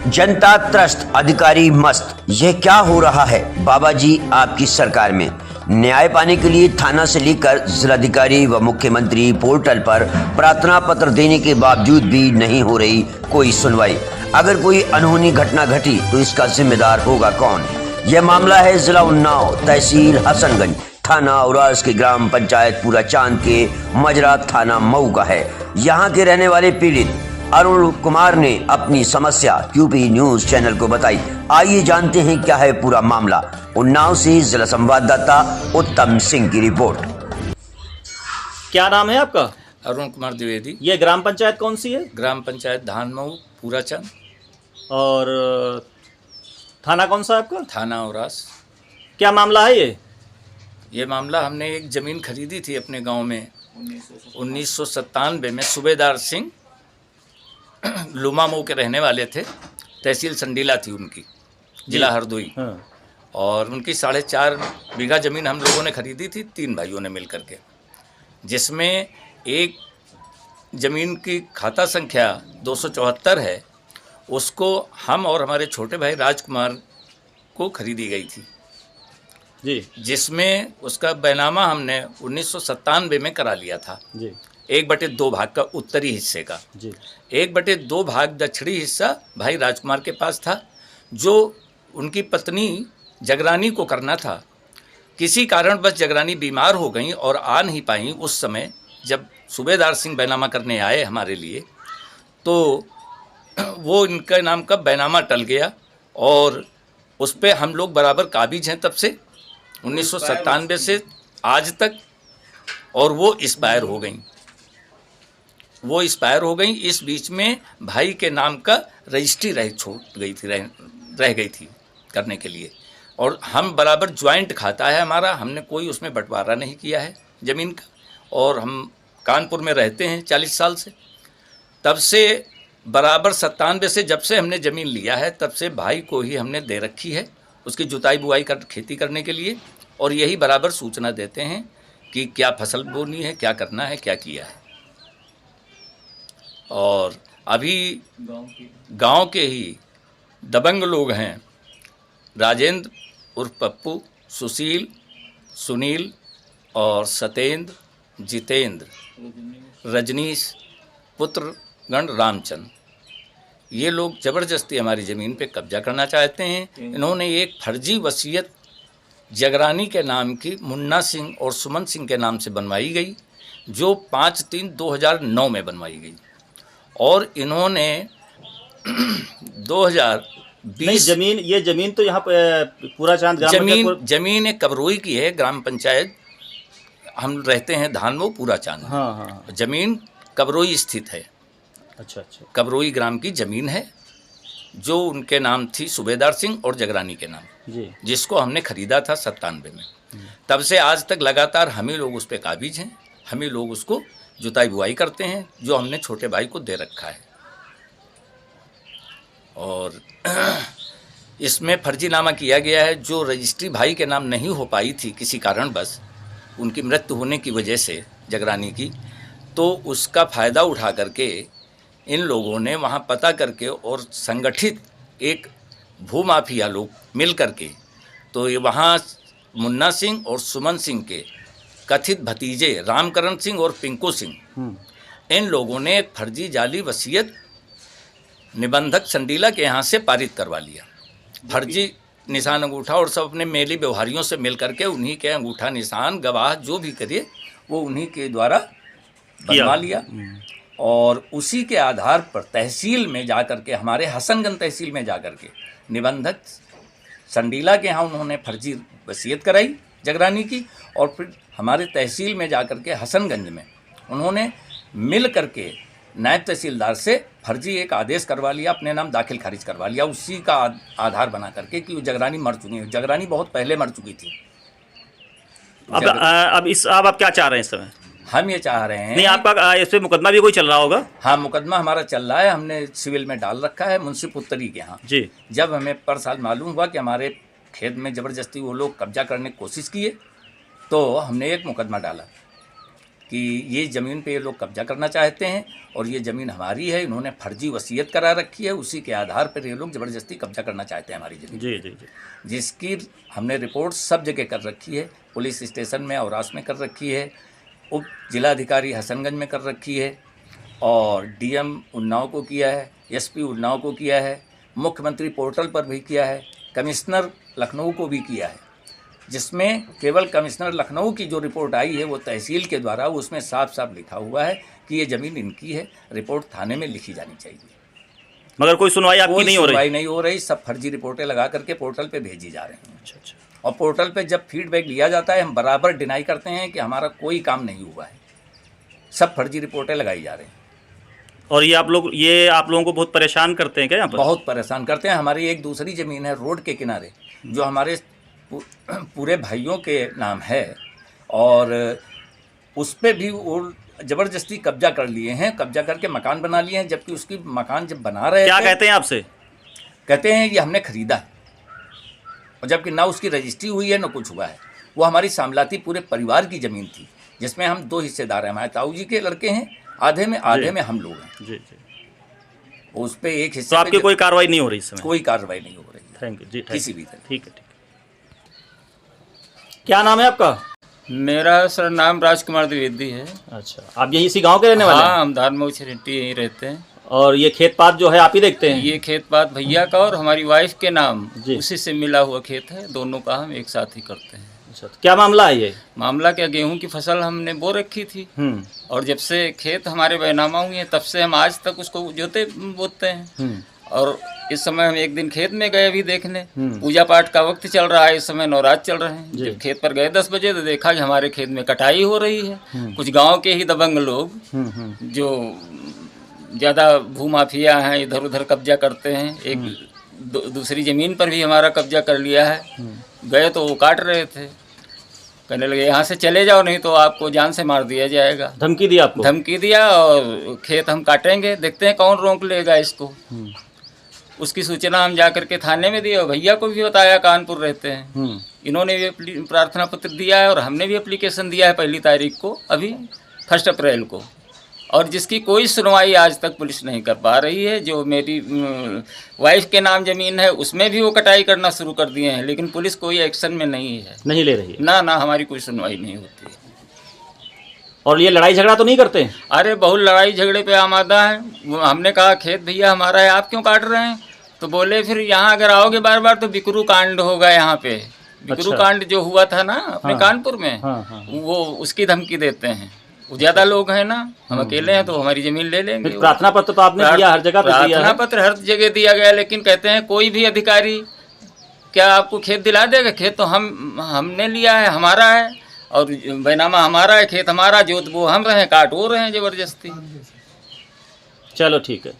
जनता त्रस्त, अधिकारी मस्त। यह क्या हो रहा है बाबा जी आपकी सरकार में? न्याय पाने के लिए थाना से लेकर जिलाधिकारी व मुख्यमंत्री पोर्टल पर प्रार्थना पत्र देने के बावजूद भी नहीं हो रही कोई सुनवाई। अगर कोई अनहोनी घटना घटी तो इसका जिम्मेदार होगा कौन? यह मामला है जिला उन्नाव, तहसील हसनगंज, थाना उरास के ग्राम पंचायत पूरा चांद के मजरा थाना मऊ का है। यहाँ के रहने वाले पीड़ित अरुण कुमार ने अपनी समस्या क्यूपी न्यूज चैनल को बताई। आइए जानते हैं क्या है पूरा मामला। उन्नाव से जिला संवाददाता उत्तम सिंह की रिपोर्ट। क्या नाम है आपका? अरुण कुमार द्विवेदी। ये ग्राम पंचायत कौन सी है? ग्राम पंचायत धानमऊ पूरा चंद। और थाना कौन सा है आपका? थाना उरास। क्या मामला है ये? मामला, हमने एक ज़मीन खरीदी थी अपने गांव में 1997 में। सूबेदार सिंह लुमा मऊ के रहने वाले थे, तहसील संडीला थी उनकी, जिला हरदोई। हाँ। और उनकी 4.5 बीघा ज़मीन हम लोगों ने खरीदी थी, 3 भाइयों ने मिल करके, जिसमें एक ज़मीन की खाता संख्या 274 है, उसको हम और हमारे छोटे भाई राजकुमार को खरीदी गई थी जी, जिसमें उसका बैनामा हमने 1997 में करा लिया था। जी, 1/2 भाग का उत्तरी हिस्से का, जी, 1/2 भाग दक्षिणी हिस्सा भाई राजकुमार के पास था, जो उनकी पत्नी जगरानी को करना था। किसी कारणवश जगरानी बीमार हो गई और आ नहीं पाई। उस समय जब सूबेदार सिंह बैनामा करने आए हमारे लिए, तो वो इनका नाम का बैनामा टल गया और उस पर हम लोग बराबर काबिज हैं तब से 1997 से आज तक। और वो एक्सपायर हो गई। इस बीच में भाई के नाम का रजिस्ट्री रह गई थी करने के लिए। और हम बराबर ज्वाइंट खाता है हमारा, हमने कोई उसमें बंटवारा नहीं किया है ज़मीन का। और हम कानपुर में रहते हैं 40 साल से। तब से बराबर 97 से जब से हमने ज़मीन लिया है तब से भाई को ही हमने दे रखी है उसकी जुताई बुआई कर खेती करने के लिए। और यही बराबर सूचना देते हैं कि क्या फसल बोनी है, क्या करना है, क्या किया है। और अभी गांव के ही दबंग लोग हैं, राजेंद्र उर्फ पप्पू, सुशील, सुनील और सतेंद्र, जितेंद्र, रजनीश, पुत्र गण रामचंद्र, ये लोग ज़बरदस्ती हमारी ज़मीन पे कब्जा करना चाहते हैं। इन्होंने एक फर्जी वसीयत जगरानी के नाम की मुन्ना सिंह और सुमन सिंह के नाम से बनवाई गई, जो 5/3/2009 में बनवाई गई। और इन्होंने 2020 ये जमीन तो यहाँ पे पूरा चांद ग्राम जमीन एक कबरोई की है, ग्राम पंचायत हम रहते हैं धानमऊ पूरा चांद। हाँ, हाँ। जमीन कबरोई स्थित है। अच्छा, अच्छा। कबरोई ग्राम की ज़मीन है जो उनके नाम थी सूबेदार सिंह और जगरानी के नाम, जी, जिसको हमने ख़रीदा था 97 में। तब से आज तक लगातार हम ही लोग उस पर काबिज हैं, हम ही लोग उसको जुताई बुआई करते हैं, जो हमने छोटे भाई को दे रखा है। और इसमें फर्जीनामा किया गया है, जो रजिस्ट्री भाई के नाम नहीं हो पाई थी किसी कारणवश, उनकी मृत्यु होने की वजह से जगरानी की, तो उसका फ़ायदा उठा करके इन लोगों ने वहाँ पता करके और संगठित एक भूमाफिया लोग मिल करके, तो ये वहाँ मुन्ना सिंह और सुमन सिंह के कथित भतीजे रामकरण सिंह और पिंकू सिंह, इन लोगों ने एक फर्जी जाली वसीयत निबंधक संडीला के यहाँ से पारित करवा लिया। फर्जी निशान अंगूठा और सब अपने मेली व्यवहारियों से मिल करके उन्हीं के अंगूठा निशान गवाह जो भी करे वो उन्हीं के द्वारा बनवा लिया। और उसी के आधार पर तहसील में जा कर के, हमारे हसनगंज तहसील में जा कर के निबंधक संडीला के यहाँ उन्होंने फर्जी वसीयत कराई जगरानी की। और फिर हमारे तहसील में जा कर के हसनगंज में उन्होंने मिल कर के नायब तहसीलदार से फर्जी एक आदेश करवा लिया, अपने नाम दाखिल खारिज करवा लिया, उसी का आधार बना करके कि जगरानी मर चुकी है। जगरानी बहुत पहले मर चुकी थी। अब आप क्या चाह रहे हैं इस समय? हम ये चाह रहे हैं, नहीं, आपका इस पे मुकदमा भी कोई चल रहा होगा? हाँ, मुकदमा हमारा चल रहा है, हमने सिविल में डाल रखा है मुंसिफ उत्तरी के यहाँ जी। जब हमें पर साल मालूम हुआ कि हमारे खेत में ज़बरदस्ती वो लोग कब्जा करने की कोशिश किए, तो हमने एक मुकदमा डाला कि ये ज़मीन पे ये लोग कब्जा करना चाहते हैं और ये ज़मीन हमारी है, इन्होंने फर्जी वसीयत करा रखी है, उसी के आधार पर ये लोग ज़बरदस्ती कब्जा करना चाहते हैं हमारी ज़मीन। जी जी जी। जिसकी हमने रिपोर्ट सब जगह कर रखी है, पुलिस स्टेशन में औरास में कर रखी है, उप जिलाधिकारी हसनगंज में कर रखी है और डीएम उन्नाव को किया है, एसपी उन्नाव को किया है, मुख्यमंत्री पोर्टल पर भी किया है, कमिश्नर लखनऊ को भी किया है, जिसमें केवल कमिश्नर लखनऊ की जो रिपोर्ट आई है वो तहसील के द्वारा, उसमें साफ साफ लिखा हुआ है कि ये ज़मीन इनकी है, रिपोर्ट थाने में लिखी जानी चाहिए। मगर कोई सुनवाई आपकी कोई नहीं हो रही? सुनवाई नहीं हो रही, सब फर्जी रिपोर्टें लगा करके पोर्टल पे भेजी जा रही हैं। अच्छा अच्छा। और पोर्टल पे जब फीडबैक लिया जाता है हम बराबर डिनाई करते हैं कि हमारा कोई काम नहीं हुआ है, सब फर्जी रिपोर्टें लगाई जा रही हैं। और ये आप लोगों को बहुत परेशान करते हैं क्या यहाँ पर? बहुत परेशान करते हैं। हमारी एक दूसरी ज़मीन है रोड के किनारे जो हमारे पूरे भाइयों के नाम है और उस पर भी वो ज़बरदस्ती कब्जा कर लिए हैं, कब्जा करके मकान बना लिए हैं, जबकि उसकी मकान जब बना रहे क्या थे, कहते हैं आपसे? कहते हैं ये हमने खरीदा है और जबकि ना उसकी रजिस्ट्री हुई है ना कुछ हुआ है। वो हमारी सामलाती पूरे परिवार की ज़मीन थी जिसमें हम 2 हिस्सेदार हैं, हमारे ताऊ जी के लड़के हैं आधे में हम लोग हैं। जी जी। उस पर एक हिस्से तो आपकी कोई कार्रवाई नहीं हो रही इस समय? कोई कार्रवाई नहीं हो रही है। थैंक यू जी। किसी भी तरह। ठीक है ठीक है। क्या नाम है आपका? मेरा सर नाम राजकुमार द्विवेदी है। अच्छा, आप यही इसी गांव के रहने वाले हैं? हाँ, हम धारमऊ छिरट्टी यहीं रहते हैं। और ये खेत पात जो है आप ही देखते हैं? ये खेत पात भैया का और हमारी वाइफ के नाम जी। उसी से मिला हुआ खेत है, दोनों का हम एक साथ ही करते हैं। अच्छा, तो क्या मामला है ये? मामला क्या, गेहूं की फसल हमने बो रखी थी और जब से खेत हमारे बैनामा हुए हैं तब से हम आज तक उसको बोते हैं। और इस समय हम एक दिन खेत में गए अभी देखने, पूजा पाठ का वक्त चल रहा है, इस समय नवरात्र चल रहे हैं। जब खेत पर गए 10 बजे तो देखा कि हमारे खेत में कटाई हो रही है। कुछ गांव के ही दबंग लोग जो ज़्यादा भूमाफिया हैं, इधर उधर कब्जा करते हैं, एक दूसरी ज़मीन पर भी हमारा कब्जा कर लिया है। गए तो वो काट रहे थे, कहने लगे यहाँ से चले जाओ नहीं तो आपको जान से मार दिया जाएगा। धमकी दिया आपको? धमकी दिया और खेत हम काटेंगे, देखते हैं कौन रोक लेगा इसको। उसकी सूचना हम जा करके थाने में दिए और भैया को भी बताया, कानपुर रहते हैं, इन्होंने भी प्रार्थना पत्र दिया है और हमने भी एप्लीकेशन दिया है 1 तारीख को, अभी 1 अप्रैल को, और जिसकी कोई सुनवाई आज तक पुलिस नहीं कर पा रही है। जो मेरी वाइफ के नाम ज़मीन है उसमें भी वो कटाई करना शुरू कर दिए हैं, लेकिन पुलिस कोई एक्शन में नहीं है, नहीं ले रही है? ना हमारी कोई सुनवाई नहीं होती है। और ये लड़ाई झगड़ा तो नहीं करते? अरे बहुत लड़ाई झगड़े पे आमादा है। हमने कहा खेत भैया हमारा है, आप क्यों काट रहे हैं? तो बोले फिर यहाँ अगर आओगे बार बार तो बिकरू कांड होगा यहाँ पे। बिकरू कांड जो हुआ था ना अपने कानपुर में, वो उसकी धमकी देते हैं। वो ज्यादा लोग हैं ना, हम अकेले हैं तो हमारी जमीन ले लेंगे। प्रार्थना पत्र तो आपने दिया, हर जगह तो दिया है? प्रार्थना पत्र हर जगह दिया गया, लेकिन कहते हैं कोई भी अधिकारी क्या आपको खेत दिला देगा? खेत तो हमने लिया है, हमारा है, और बैनामा हमारा है, खेत हमारा, जोत वो हम रहे, काट वो रहे हैं जबरदस्ती। चलो ठीक है।